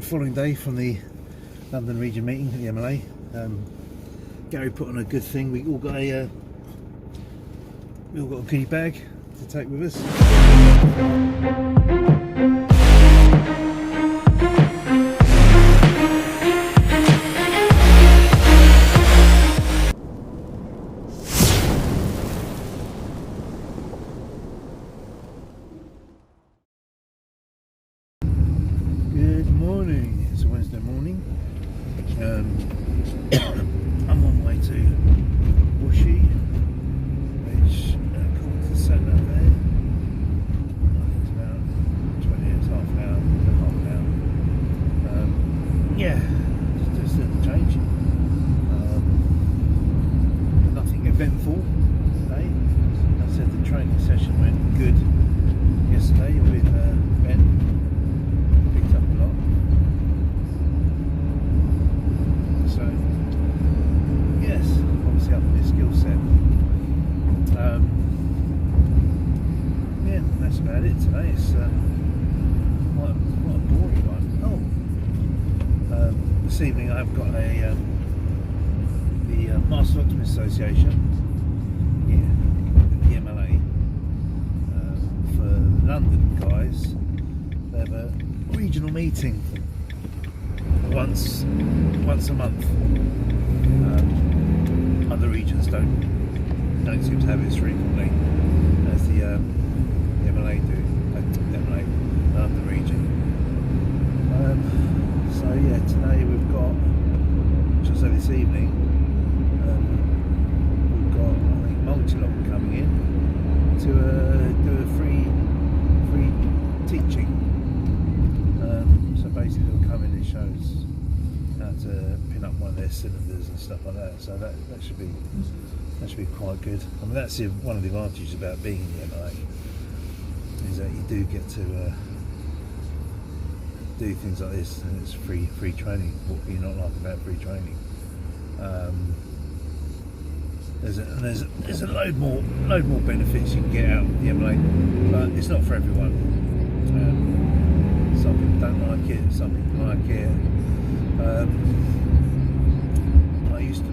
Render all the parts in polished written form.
following day from the London region meeting at the MLA. Gary put on a good thing. We all got a goodie bag to take with us. Good morning. It's a Wednesday morning. I'm on my way to Bushy, which according to the sat nav there, I think it's about 20 minutes, half an hour. Yeah, just a little change. Nothing eventful today. I said the training session went good yesterday with Ben. Picked up a lot. So yes, obviously up in his skill set. Yeah, that's about it today. It's quite a boring one. This evening I've got the Master Locksmiths Association, the MLA, for London guys. They have a regional meeting once a month. Other regions don't seem to have it as frequently as the MLA do. MLA, London region. So yeah, today we've got, just say this evening, we've got, I think, Multi-Lock coming in to do a free teaching. So basically they'll come in and show us how to pin up one of their cylinders and stuff like that. So that should be quite good. I mean, that's one of the advantages about being in the MLA, is that you do get to do things like this, and it's free training. What can you not like about free training? There's a load more benefits you can get out of the MLA, but it's not for everyone. Some people don't like it, some people like it. I used to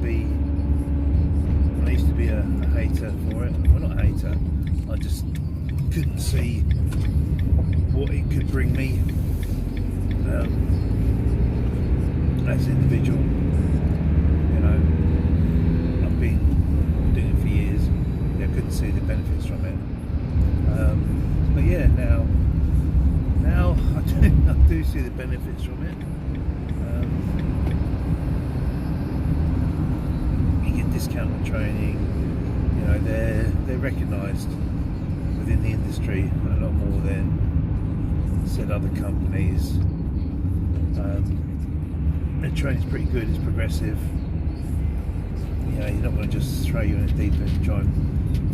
be a hater for it. Well, not a hater. I just couldn't see what it could bring me as an individual. You know, I've been doing it for years. I couldn't see the benefits from it. But yeah, now I do see the benefits from it. You get discounted training. You know, they're recognised within the industry a lot more than said other companies. The training's pretty good. It's progressive. You know, you're not going to just throw you in the deep end and try and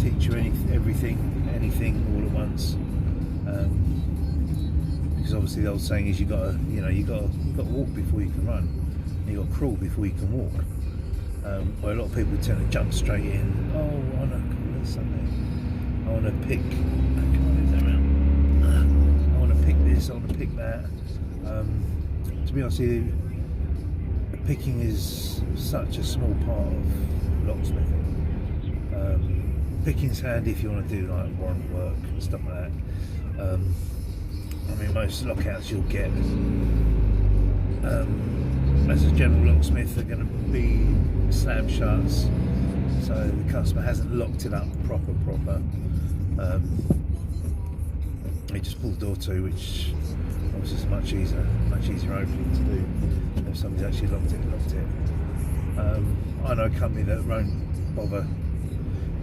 teach you anything all at once. Because obviously the old saying is you got to walk before you can run, and you got to crawl before you can walk. Where a lot of people tend to jump straight in. Oh, I want to call it something. I want to pick. I want to pick this. I want to pick that. To be honest with you, picking is such a small part of locksmithing. Picking's handy if you want to do like warrant work and stuff like that. I mean, most lockouts you'll get as a general locksmith are going to be slam shuts, so the customer hasn't locked it up proper. He just pulls the door to, which obviously is much easier opening to do if somebody's actually locked it. I know a company that won't bother,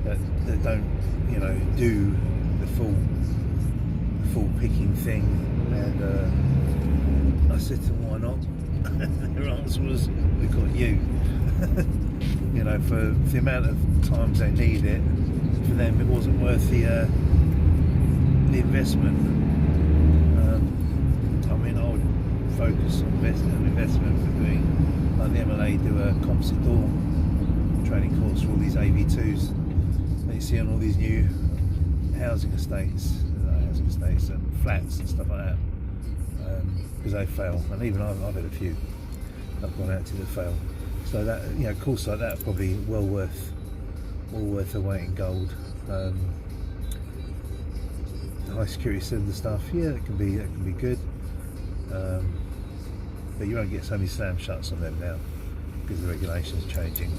that don't, you know, do the full picking thing, and I said to them, why not? Their answer was, we got you. You know, for the amount of times they need it, for them it wasn't worth the investment. I mean, I would focus on investment for doing, like the MLA do a composite door training course for all these AV2s that you see on all these new housing estates and flats and stuff like that. because they fail, and even I've had a few I've gone out to that fail. So that, you know, a course like that probably well worth the weight in gold. High security cylinder stuff, yeah, that can be good, but you won't get so many slam shuts on them now because the regulations changing.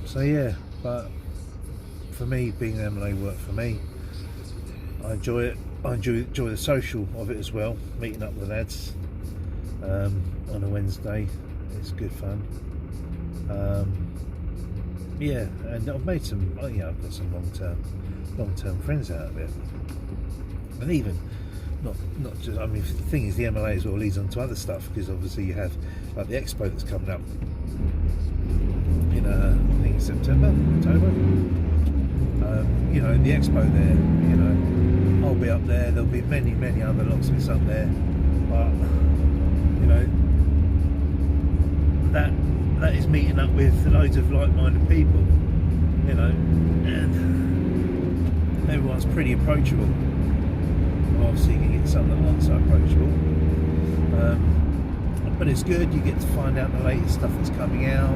So yeah, but for me, being an MLA worked for me. I enjoy it. I enjoy the social of it as well, meeting up with the lads on a Wednesday. It's good fun. Yeah, and I've made some, you know, I've got some long-term friends out of it, and even not just, I mean, the thing is, the MLA as well leads on to other stuff, because obviously you have like the expo that's coming up in I think September, October. You know, the expo there, you know, I'll be up there. There'll be many other locksmiths up there, but you know, that is meeting up with loads of like-minded people, you know, and everyone's pretty approachable. Well, obviously you can get some that aren't so approachable, but it's good. You get to find out the latest stuff that's coming out.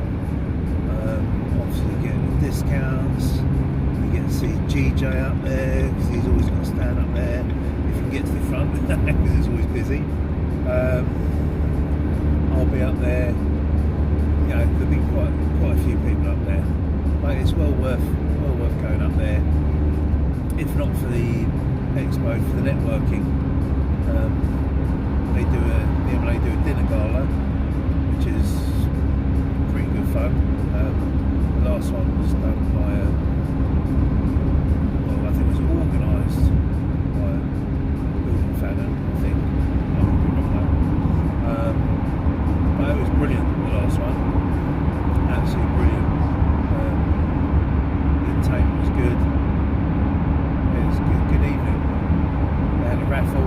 Obviously you get discounts. You get to see GJ up there, because he's always got to stand up there if you can get to the front, because it's always busy. I'll be up there. You know, there'll be quite a few people up there, but it's well worth going up there. If not for the expo, for the networking, the MLA do a dinner gala, which is pretty good fun. The last one was done by I think it was organised by Building Fannin, I think. I could be wrong though. But it was brilliant, the last one. Absolutely brilliant. The entertainment was good. It was a good evening. They had a raffle.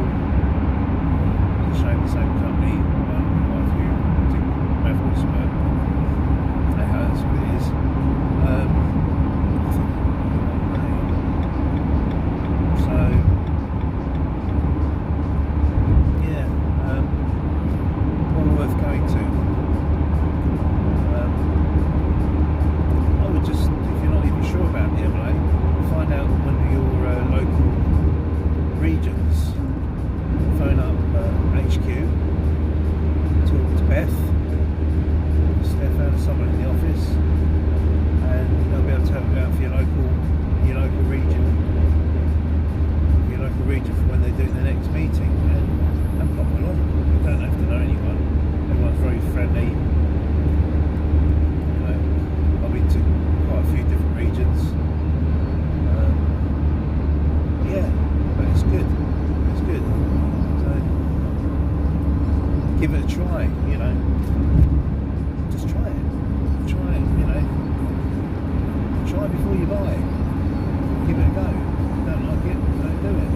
It's a shame the same company won quite a few raffles, but hey, that's what it is. Give it a try, you know. Just try it, you know. Try before you buy. Give it a go. Don't like it, don't do it.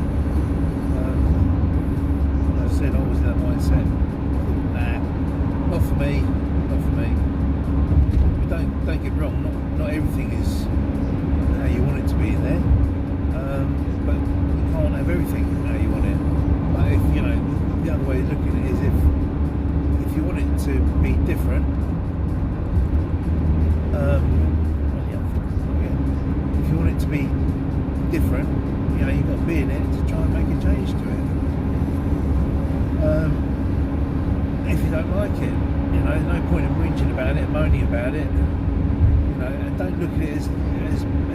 As I said, I was in that mindset. Nah, not for me. But don't get me wrong. Not everything is how you want it to be in there. But you can't have everything how you want it. But if, you know, the other way of looking at it is if you want it to be different, if you want it to be different, you know, you've got to be in it to try and make a change to it. If you don't like it, you know, there's no point in whinging about it, moaning about it, you know, and don't look at it as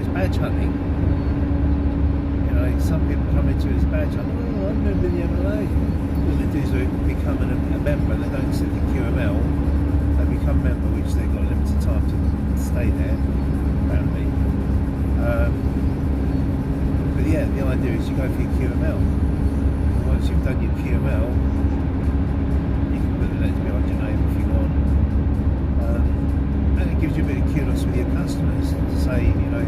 badge hunting. You know, some people come into it as badge hunting. Oh, I remember the MLA. All they do is they become a member. They don't sit in QML. They become a member, which they've got limited time to stay there, apparently. But yeah, the idea is you go for your QML. And once you've done your QML, you can put the letters behind your name if you want. And it gives you a bit of kudos with your customers to say, you know,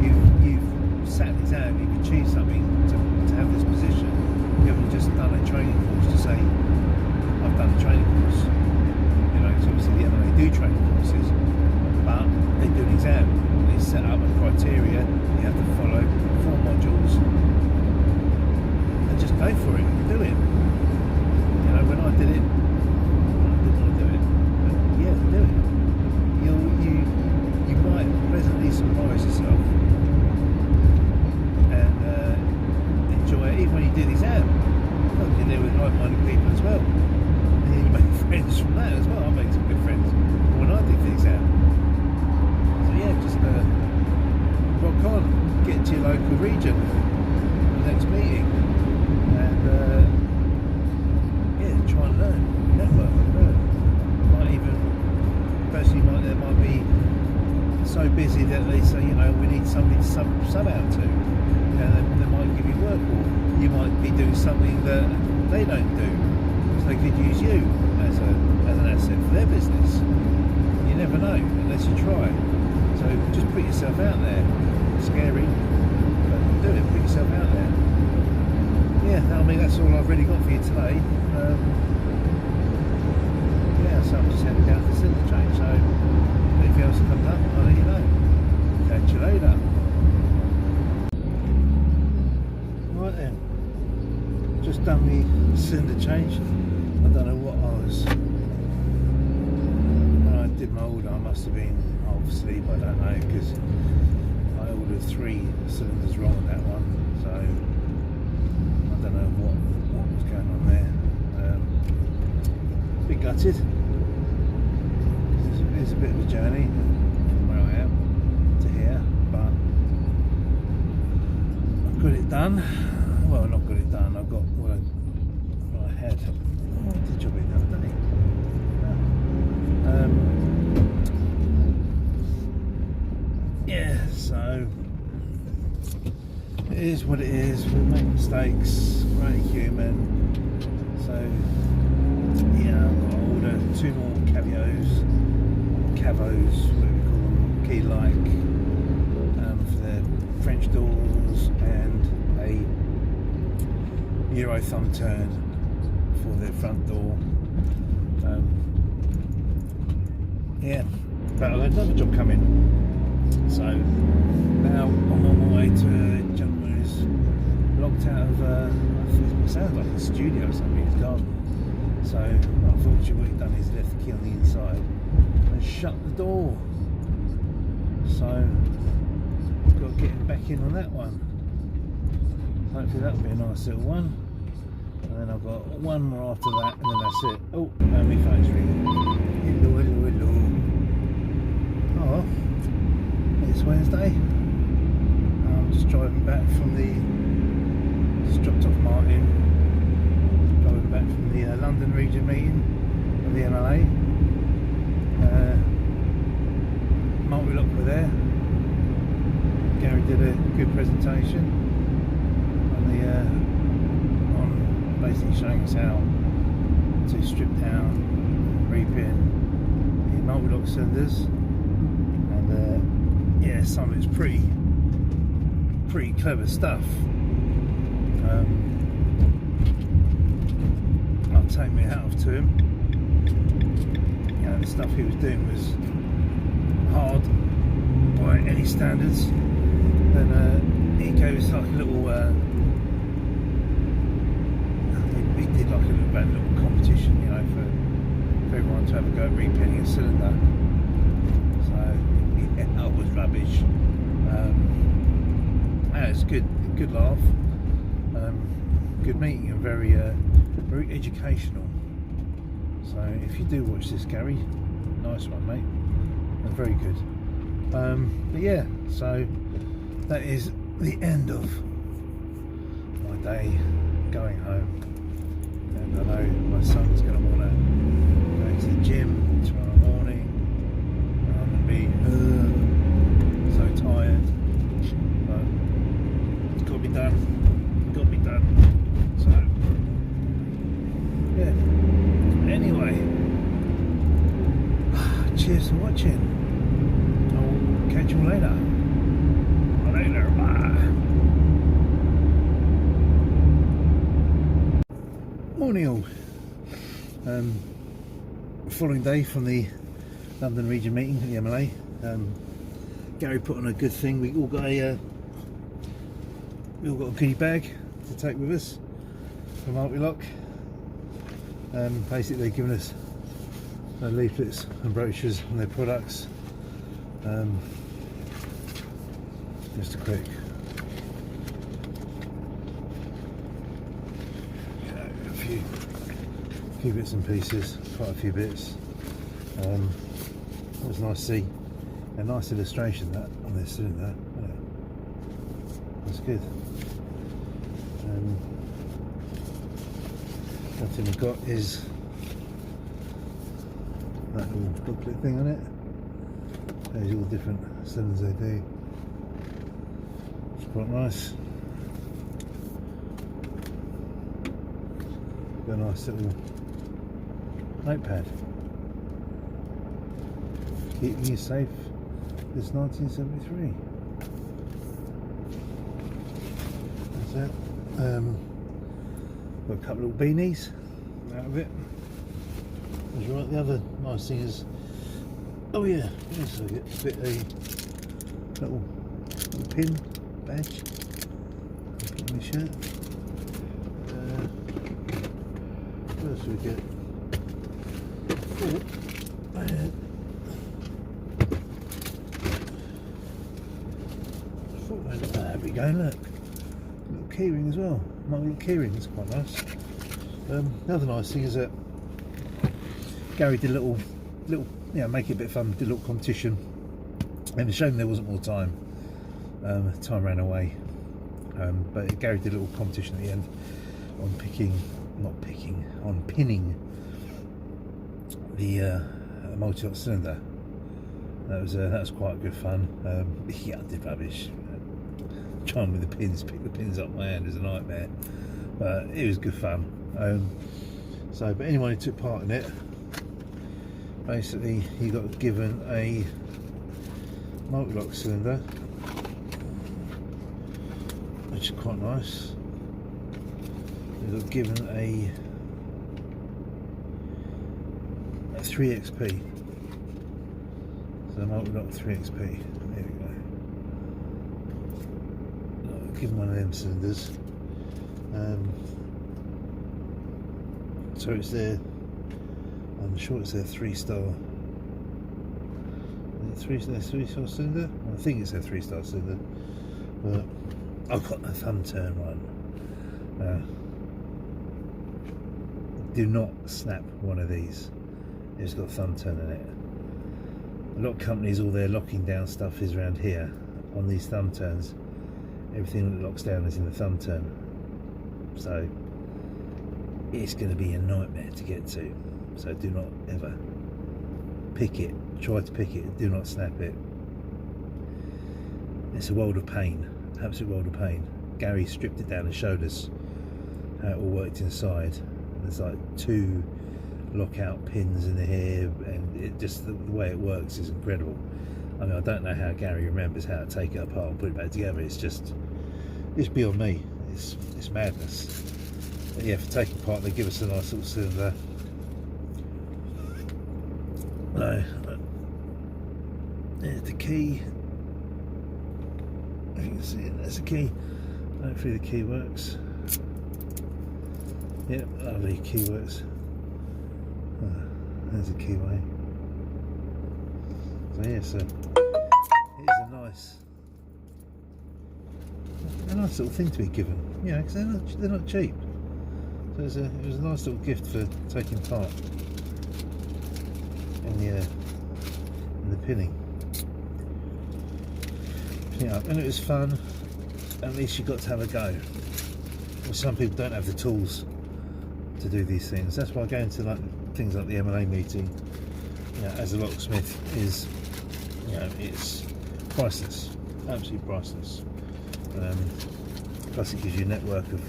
you've sat an exam, you've achieved something to have this position. You haven't just done a training course to say, I've done a training course. You know, so obviously the MLA do training courses, but they do an exam. They set up a criteria, you have to follow 4 modules, and just go for it, do it. like-minded people as well. And then you make friends from that as well. I make some good friends when I do things out. So yeah, just rock on, get to your local region, the next meeting, and yeah, try and learn, network, learn. Might even, personally, there might be so busy that they say, you know, we need somebody to sub out to. You know, they might give you work, or you might be doing something that they don't do, so they could use you as an asset for their business. You never know unless you try. So just put yourself out there. It's scary, but do it. Put yourself out there. Yeah, I mean, that's all I've really got for you today. Yeah, so I'm just heading down to cylinder change. So if anything else comes up, I'll let you know. Catch you later. Right then, just done the cylinder change. I don't know what I was. When I did my order, I must have been half asleep. I don't know, because I ordered 3 cylinders wrong on that one. So I don't know what was going on there. A bit gutted. It's a bit of a journey from where I am to here, but I've got it done. Well, not got it done. I've got what I had. I did job it the other day. Yeah, so it is what it is. We make mistakes. We're only human. So yeah, I've got to order 2 more cavos, whatever we call them, key-like, for the French doors, and a Euro thumb turn for the front door. Yeah, but I've got another job coming. So now I'm on my way to a gentleman who's locked out of, it sounds like a studio or something in his garden. So unfortunately what he's done is left the key on the inside and shut the door. So I've got to get him back in on that one. Hopefully that'll be a nice little one. And then I've got one more after that, and then that's it. Oh, and my phone's ringing. Hello, hello, hello. Oh, it's Wednesday. I'm just driving back from just dropped off Martin. Driving back from the London region meeting of the MLA. Multi-lock were there. Gary did a good presentation on basically showing us how to strip down, repin the multi-lock cylinders, and yeah, some of it's pretty clever stuff. I'll take my hat off to him. You know, the stuff he was doing was hard by any standards. And he gave us like a little he did like a little competition, you know, for everyone to have a go at repinning a cylinder. So yeah, that was rubbish. Yeah, it's good laugh, good meeting, and very educational. So if you do watch this, Gary, nice one, mate, and very good. But yeah, so that is the end of my day going home. And I know my son's going to want to go to the gym tomorrow morning. I'm going to be so tired, but it's got to be done. It's got to be done. So yeah. Anyway, cheers for watching. I'll catch you later. Later, bye. Morning all. Following day from the London region meeting at the MLA. Gary put on a good thing. We all got a goodie bag to take with us from Multi-Lock. Basically they've given us leaflets and brochures on their products. Just a quick a few a few bits and pieces, quite a few bits. It was nice to see a nice illustration that on this cylinder. Yeah. That's good. One thing we've got is that little booklet thing on it. There's all different cylinders they do. It's quite nice. Got a nice little notepad. Keeping you safe. It's 1973. That's it. Got a couple of beanies out of it. That's right. The other nice thing is, oh yeah, yes, I get a little pin badge. Put on my shirt. What else do we get? There we go, look. Little keyring as well. My little keyring is quite nice. The other nice thing is that Gary did a little, make it a bit fun, did a little competition. And it's a shame there wasn't more time. Time ran away. But Gary did a little competition at the end on pinning the multi-lock cylinder. That was quite good fun. Yeah, I did rubbish. Trying with the pins, pick the pins up my hand is a nightmare, but it was good fun. But anyone who took part in it, basically he got given a multi-lock cylinder, which is quite nice. He got given a 3XP, so multi-lock 3XP. There we go. Give him one of them cylinders. So it's their, I'm sure it's their 3-star. Is it 3-star cylinder? I think it's their 3-star cylinder. But I've got a thumb turn one. Do not snap one of these. It's got a thumb turn in it. A lot of companies, all their locking down stuff is around here on these thumb turns. Everything that locks down is in the thumb turn, so it's going to be a nightmare to get to. So do not ever pick it. Try to pick it. Do not snap it. It's a world of pain, absolute world of pain. Gary stripped it down and showed us how it all worked inside. There's like 2 lockout pins in here, and it just the way it works is incredible. I mean, I don't know how Gary remembers how to take it apart and put it back together. It's beyond me. It's madness. But yeah, for taking part, they give us a nice little cylinder. There's the key. You can see it. There's the key. Hopefully the key works. Yep, lovely, key works. There's the keyway. So yeah, so it is a nice little thing to be given, you know, because they're not cheap. So it was a nice little gift for taking part in the pinning. Yeah, and it was fun. At least you got to have a go. Well, some people don't have the tools to do these things. That's why going to things like the MLA meeting, you know, as a locksmith is, you know, it's priceless, absolutely priceless. Plus it gives you a network of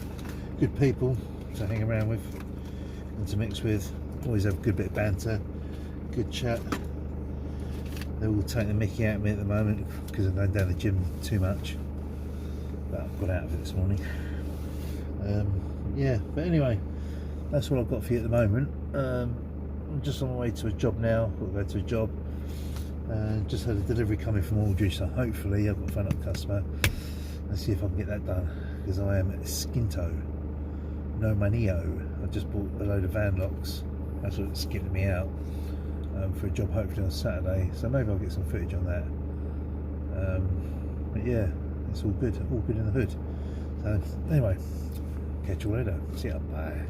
good people to hang around with and to mix with. Always have a good bit of banter, good chat. They're all taking the mickey out of me at the moment because I'm going down the gym too much, but I've got out of it this morning. Yeah, but anyway, that's what I've got for you at the moment. I'm just on my way to a job now. I've got to go to a job. Just had a delivery coming from Aldridge, so hopefully I've got to phone up a customer and see if I can get that done, because I am skinto, no manio. I just bought a load of van locks. That's what's skipping me out for a job hopefully on Saturday, so maybe I'll get some footage on that. But yeah, it's all good in the hood. So anyway, catch you later. See ya, bye.